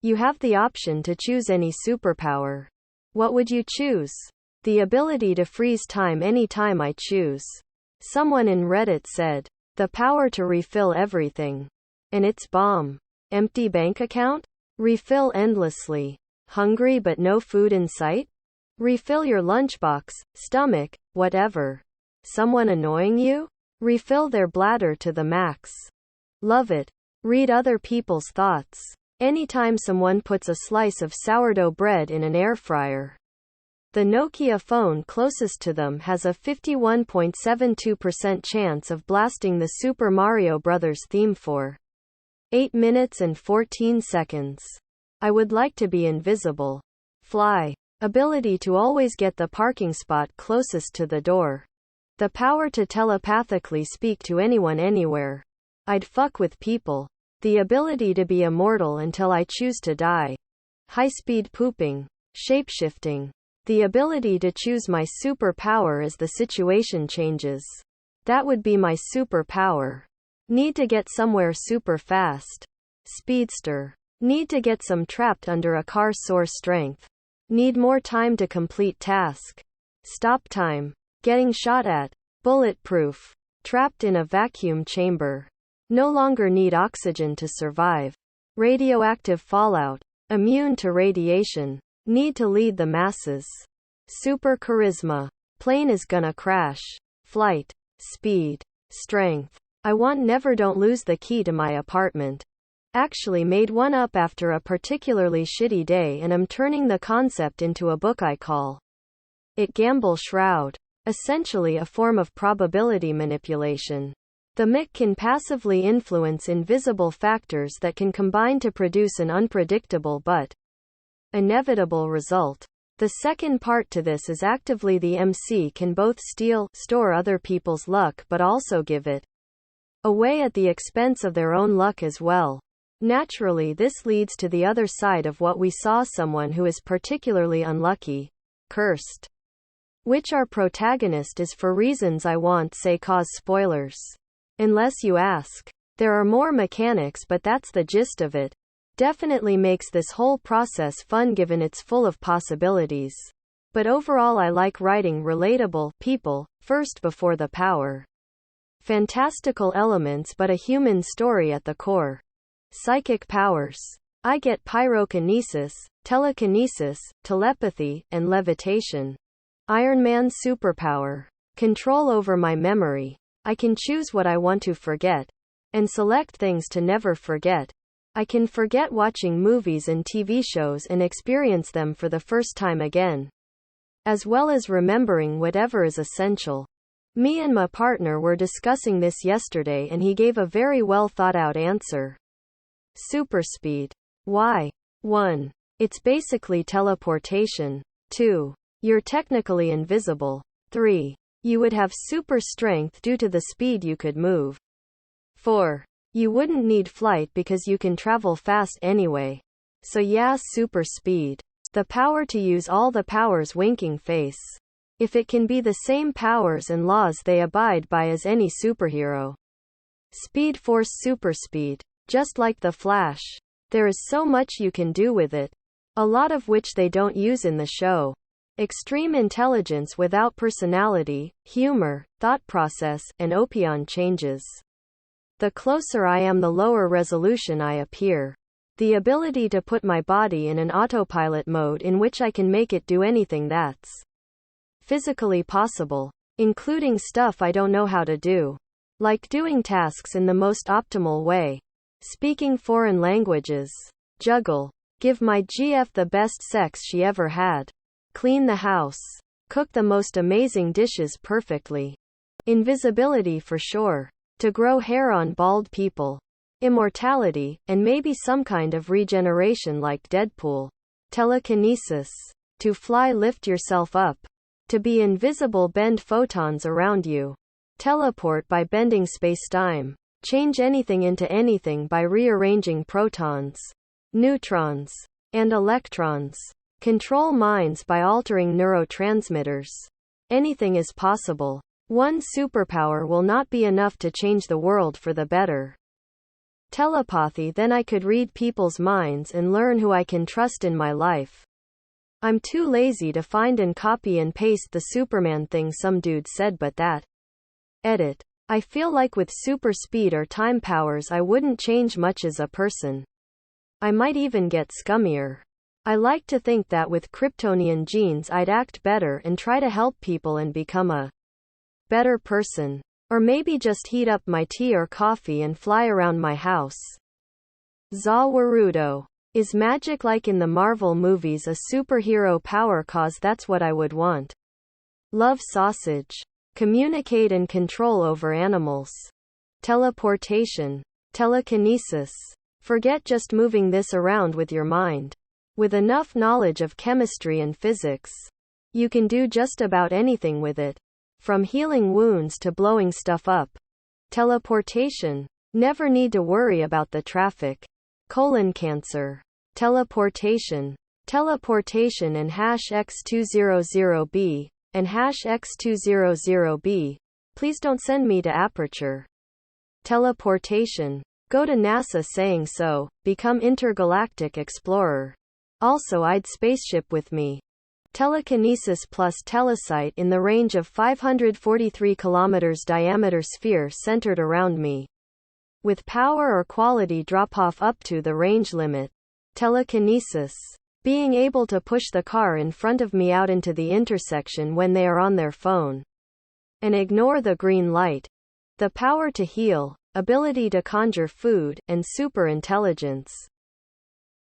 You have the option to choose any superpower. What would you choose? The ability to freeze time anytime I choose. Someone in Reddit said, the power to refill everything. And it's bomb. Empty bank account? Refill endlessly. Hungry but no food in sight? Refill your lunchbox, stomach, whatever. Someone annoying you? Refill their bladder to the max. Love it. Read other people's thoughts. Anytime someone puts a slice of sourdough bread in an air fryer. The Nokia phone closest to them has a 51.72% chance of blasting the Super Mario Bros. Theme for 8 minutes and 14 seconds. I would like to be invisible. Fly. Ability to always get the parking spot closest to the door. The power to telepathically speak to anyone anywhere. I'd fuck with people. The ability to be immortal until I choose to die. High-speed pooping. Shapeshifting. The ability to choose my superpower as the situation changes. That would be my superpower. Need to get somewhere super fast. Speedster. Need to get some trapped under a car sore strength. Need more time to complete task. Stop time. Getting shot at. Bulletproof. Trapped in a vacuum chamber. No longer need oxygen to survive. Radioactive fallout. Immune to radiation. Need to lead the masses. Super charisma. Plane is gonna crash. Flight. Speed. Strength. I want never don't lose the key to my apartment. Actually made one up after a particularly shitty day and am turning the concept into a book I call it Gamble Shroud. Essentially a form of probability manipulation. The MIC can passively influence invisible factors that can combine to produce an unpredictable but inevitable result. The second part to this is actively the MC can both store other people's luck but also give it away at the expense of their own luck as well. Naturally, this leads to the other side of what we saw, someone who is particularly unlucky, cursed. Which our protagonist is for reasons I won't say cause spoilers. Unless you ask. There are more mechanics, but that's the gist of it. Definitely makes this whole process fun given it's full of possibilities. But overall I like writing relatable people first before the power. Fantastical elements but a human story at the core. Psychic powers. I get pyrokinesis, telekinesis, telepathy, and levitation. Iron Man superpower. Control over my memory. I can choose what I want to forget. And select things to never forget. I can forget watching movies and TV shows and experience them for the first time again. As well as remembering whatever is essential. Me and my partner were discussing this yesterday and he gave a very well thought out answer. Super speed. Why? 1. It's basically teleportation. 2. You're technically invisible. 3. You would have super strength due to the speed you could move. 4. You wouldn't need flight because you can travel fast anyway. So yeah, super speed. The power to use all the powers, winking face. If it can be the same powers and laws they abide by as any superhero. Speed Force super speed. Just like the Flash. There is so much you can do with it. A lot of which they don't use in the show. Extreme intelligence without personality, humor, thought process, and opinion changes. The closer I am, the lower resolution I appear. The ability to put my body in an autopilot mode in which I can make it do anything that's physically possible, including stuff I don't know how to do. Like doing tasks in the most optimal way. Speaking foreign languages. Juggle. Give my GF the best sex she ever had. Clean the house. Cook the most amazing dishes perfectly. Invisibility for sure. To grow hair on bald people. Immortality, and maybe some kind of regeneration like Deadpool. Telekinesis. To fly, lift yourself up. To be invisible, bend photons around you. Teleport by bending spacetime. Change anything into anything by rearranging protons, neutrons, and electrons. Control minds by altering neurotransmitters. Anything is possible. One superpower will not be enough to change the world for the better. Telepathy, then I could read people's minds and learn who I can trust in my life. I'm too lazy to find and copy and paste the Superman thing some dude said, but that. Edit. I feel like with super speed or time powers I wouldn't change much as a person. I might even get scummier. I like to think that with Kryptonian genes I'd act better and try to help people and become a better person. Or maybe just heat up my tea or coffee and fly around my house. Zawarudo. Is magic like in the Marvel movies a superhero power? Cause that's what I would want. Love sausage. Communicate and control over animals. Teleportation. Telekinesis. Forget just moving this around with your mind. With enough knowledge of chemistry and physics, you can do just about anything with it. From healing wounds to blowing stuff up. Teleportation. Never need to worry about the traffic. Colon cancer. Teleportation. Teleportation and #X200B, and #X200B. Please don't send me to Aperture. Teleportation. Go to NASA saying so, become intergalactic explorer. Also I'd spaceship with me. Telekinesis plus telesight in the range of 543 kilometers diameter sphere centered around me. With power or quality drop off up to the range limit. Telekinesis. Being able to push the car in front of me out into the intersection when they are on their phone. And ignore the green light. The power to heal, ability to conjure food, and super intelligence.